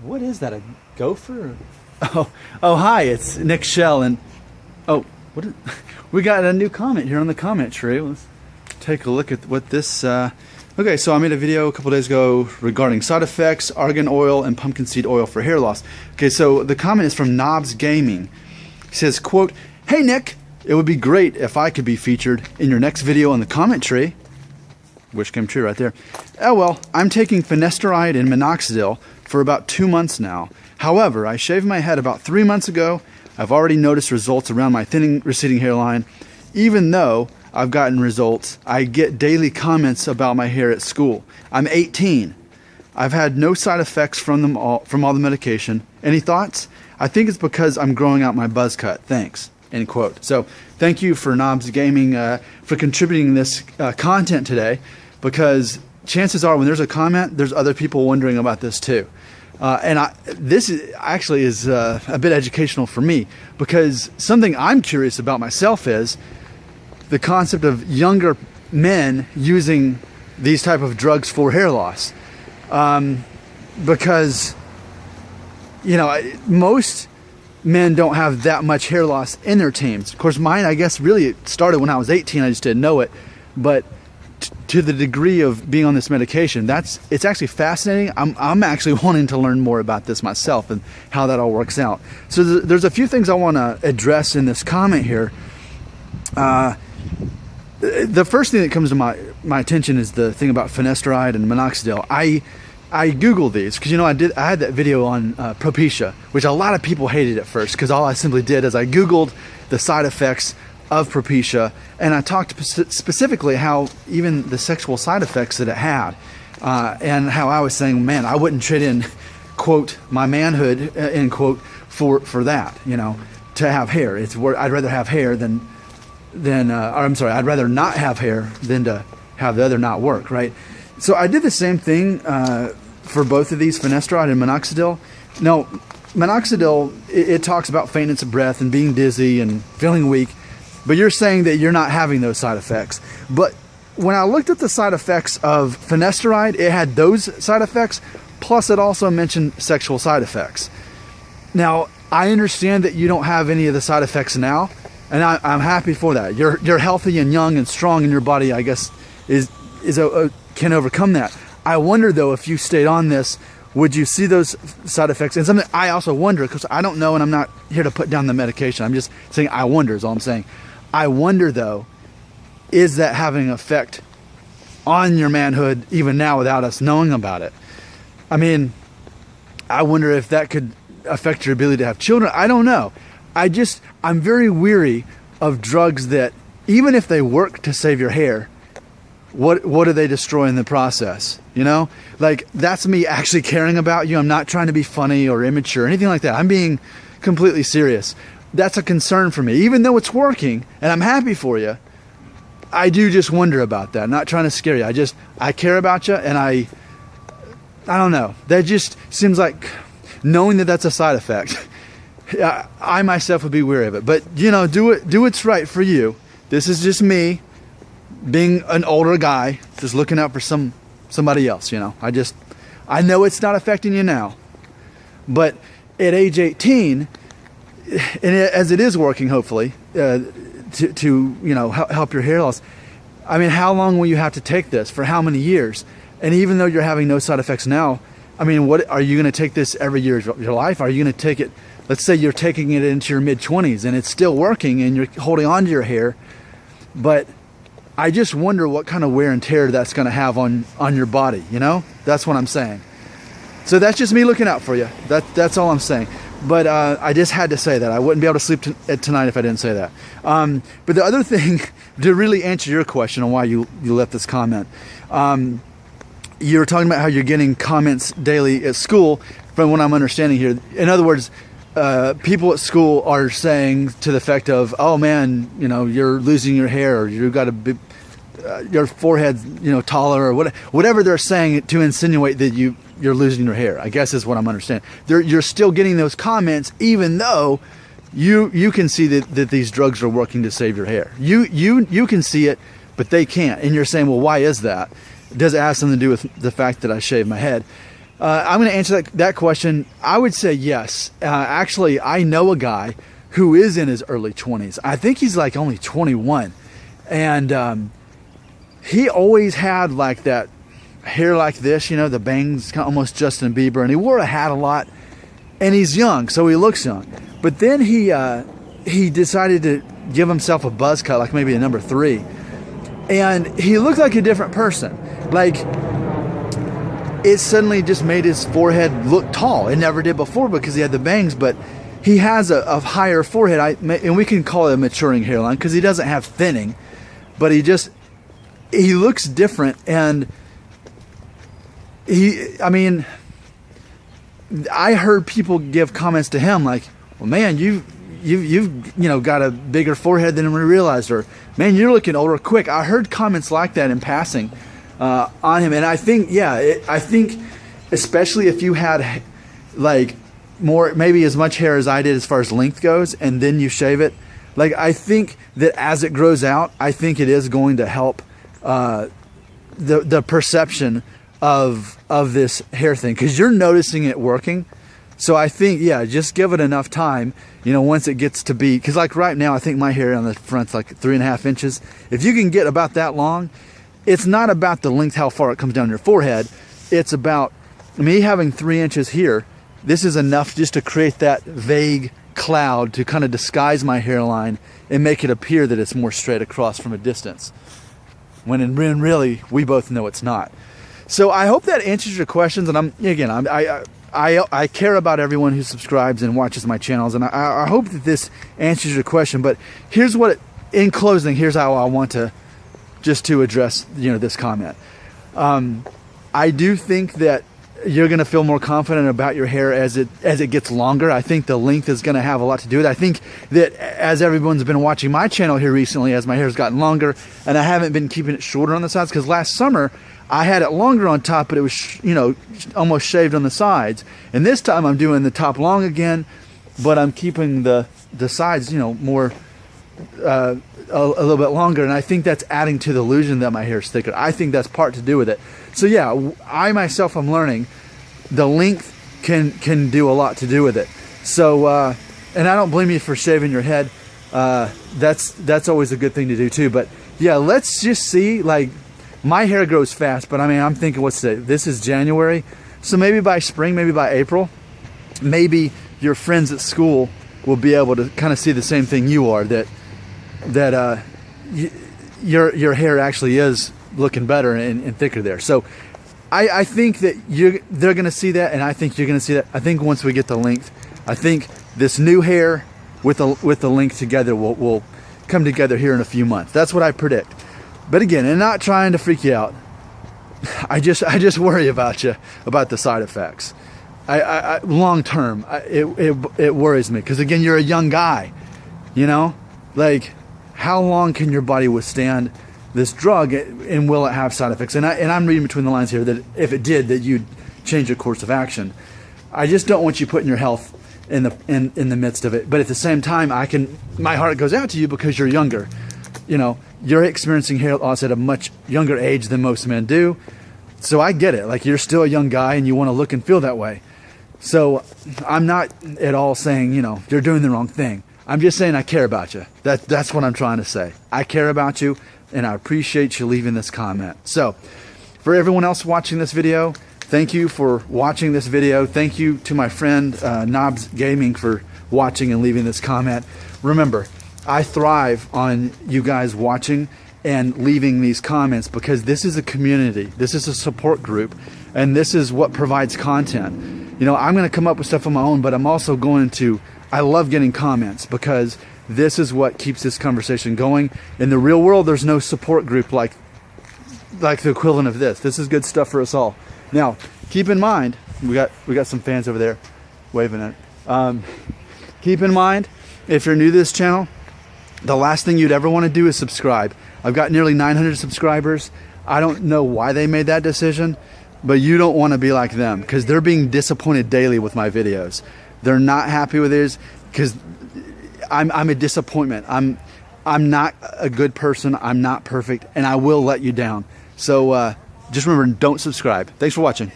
What is that? A gopher? Oh, hi! It's Nick Shell, and we got a new comment here on the comment tree. Let's take a look at what this. Okay, so I made a video a couple days ago regarding side effects, argan oil, and pumpkin seed oil for hair loss. Okay, so the comment is from Knobs Gaming. He says, "Quote: Hey Nick, it would be great if I could be featured in your next video on the comment tree." Wish came true right there. Oh well, I'm taking Finesteride and Minoxidil for about 2 months now. However, I shaved my head about 3 months ago. I've already noticed results around my thinning, receding hairline. Even though I've gotten results, I get daily comments about my hair at school. I'm 18. I've had no side effects from all the medication. Any thoughts? I think it's because I'm growing out my buzz cut. Thanks. End quote. So thank you for Knobs Gaming for contributing this content today, because chances are when there's a comment, there's other people wondering about this too. This is a bit educational for me, because something I'm curious about myself is the concept of younger men using these type of drugs for hair loss. Because, you know, most men don't have that much hair loss in their teens. Of course, mine, I guess, really started when I was 18. I just didn't know it. But to the degree of being on this medication, it's actually fascinating. I'm actually wanting to learn more about this myself and how that all works out. So there's a few things I want to address in this comment here. The first thing that comes to my attention is the thing about Finesteride and Minoxidil. I Googled these because, you know, I had that video on Propecia, which a lot of people hated at first, because all I simply did is I Googled the side effects of Propecia, and I talked specifically how even the sexual side effects that it had, and how I was saying, man, I wouldn't trade in, quote, my manhood, end quote, for that, you know, to have hair. I'd rather have hair I'd rather not have hair than to have the other not work, right? So I did the same thing for both of these, Finesteride and Minoxidil. Now, Minoxidil, it talks about faintness of breath and being dizzy and feeling weak, but you're saying that you're not having those side effects. But when I looked at the side effects of Finesteride, it had those side effects, plus it also mentioned sexual side effects. Now, I understand that you don't have any of the side effects now, and I'm happy for that. You're healthy and young and strong, and your body, I guess, can overcome that. I wonder, though, if you stayed on this, would you see those side effects? And something I also wonder, because I don't know, and I'm not here to put down the medication. I'm just saying I wonder is all I'm saying. I wonder, though, is that having an effect on your manhood even now without us knowing about it? I mean, I wonder if that could affect your ability to have children. I don't know. I'm very weary of drugs that, even if they work to save your hair, what do they destroy in the process? You know, like, that's me actually caring about you. I'm not trying to be funny or immature or anything like that. I'm being completely serious. That's a concern for me, even though it's working and I'm happy for you. I do just wonder about that. I'm not trying to scare you. I care about you, and I don't know. That just seems like, knowing that that's a side effect, I myself would be weary of it. But, you know, do what's right for you. This is just me being an older guy, just looking out for somebody else, you know. I know it's not affecting you now, but at age 18, and as it is working, hopefully, to you know, help your hair loss, I mean, how long will you have to take this? For how many years? And even though you're having no side effects now, I mean, what are you going to take this every year of your life? Are you going to take it, let's say you're taking it into your mid-20s and it's still working and you're holding on to your hair, but I just wonder what kind of wear and tear that's going to have on your body, you know? That's what I'm saying. So that's just me looking out for you. That's all I'm saying. But I just had to say that. I wouldn't be able to sleep tonight if I didn't say that. But the other thing, to really answer your question on why you left this comment, you were talking about how you're getting comments daily at school, from what I'm understanding here. In other words, people at school are saying to the effect of, oh man, you know, you're losing your hair, or you've got a big, your forehead's, you know, taller, or whatever they're saying to insinuate that you're losing your hair, I guess is what I'm understanding. You're still getting those comments, even though you can see that these drugs are working to save your hair. You can see it, but they can't. And you're saying, well, why is that? Does it have something to do with the fact that I shaved my head? I'm going to answer that question. I would say yes. Actually, I know a guy who is in his early 20s. I think he's like only 21. And he always had like that hair like this, you know, the bangs, almost Justin Bieber. And he wore a hat a lot. And he's young, so he looks young. But then he decided to give himself a buzz cut, like maybe a number 3. And he looked like a different person. Like, it suddenly just made his forehead look tall. It never did before because he had the bangs, but he has a higher forehead. And we can call it a maturing hairline because he doesn't have thinning, but he looks different. And I heard people give comments to him like, well, man, you've got a bigger forehead than we realized, or man, you're looking older quick. I heard comments like that in passing on him. And I think, I think especially if you had like more, maybe as much hair as I did as far as length goes, and then you shave it, like, I think that as it grows out, I think it is going to help the perception of this hair thing, because you're noticing it working. So I think, just give it enough time, once it gets to be, because like right now, I think my hair on the front's like 3.5 inches. If you can get about that long, it's not about the length, how far it comes down your forehead. It's about me having 3 inches here. This is enough just to create that vague cloud to kind of disguise my hairline and make it appear that it's more straight across from a distance. When really, we both know it's not. So I hope that answers your questions. And I care about everyone who subscribes and watches my channels, and I hope that this answers your question. But here's in closing, here's how I want to address this comment. I do think that you're going to feel more confident about your hair as it gets longer. I think the length is going to have a lot to do with it. I think that as everyone's been watching my channel here recently, as my hair's gotten longer, and I haven't been keeping it shorter on the sides, because last summer I had it longer on top, but it was, almost shaved on the sides. And this time I'm doing the top long again, but I'm keeping the sides, more, a little bit longer. And I think that's adding to the illusion that my hair is thicker. I think that's part to do with it. So I myself am learning the length can do a lot to do with it. So, and I don't blame you for shaving your head. That's always a good thing to do too. But let's just see, like, my hair grows fast, but I'm thinking, what's today? This is January. So maybe by spring, maybe by April, maybe your friends at school will be able to kind of see the same thing you are, that your hair actually is looking better and thicker there. So I think that they're going to see that, and I think you're going to see that. I think once we get the length, I think this new hair with the length together will come together here in a few months. That's what I predict. But again, and not trying to freak you out, I just worry about you, about the side effects. I long term, it worries me, because again, you're a young guy, like, how long can your body withstand this drug, and will it have side effects? And I'm reading between the lines here that if it did, that you'd change your course of action. I just don't want you putting your health in the midst of it. But at the same time, my heart goes out to you because you're younger. You're experiencing hair loss at a much younger age than most men do. So I get it. Like, you're still a young guy and you want to look and feel that way. So I'm not at all saying, you're doing the wrong thing. I'm just saying I care about you. That's what I'm trying to say. I care about you, and I appreciate you leaving this comment. So for everyone else watching this video, thank you for watching this video. Thank you to my friend Knobs Gaming for watching and leaving this comment. Remember, I thrive on you guys watching and leaving these comments, because this is a community, this is a support group, and this is what provides content. I'm going to come up with stuff on my own, but I'm also I love getting comments, because this is what keeps this conversation going. In the real world, there's no support group like the equivalent of this. This is good stuff for us all. Now, keep in mind, we got some fans over there waving at it. Keep in mind, if you're new to this channel, the last thing you'd ever want to do is subscribe. I've got nearly 900 subscribers. I don't know why they made that decision, but you don't want to be like them, because they're being disappointed daily with my videos. They're not happy with theirs, because I'm a disappointment. I'm not a good person. I'm not perfect, and I will let you down. So just remember, don't subscribe. Thanks for watching.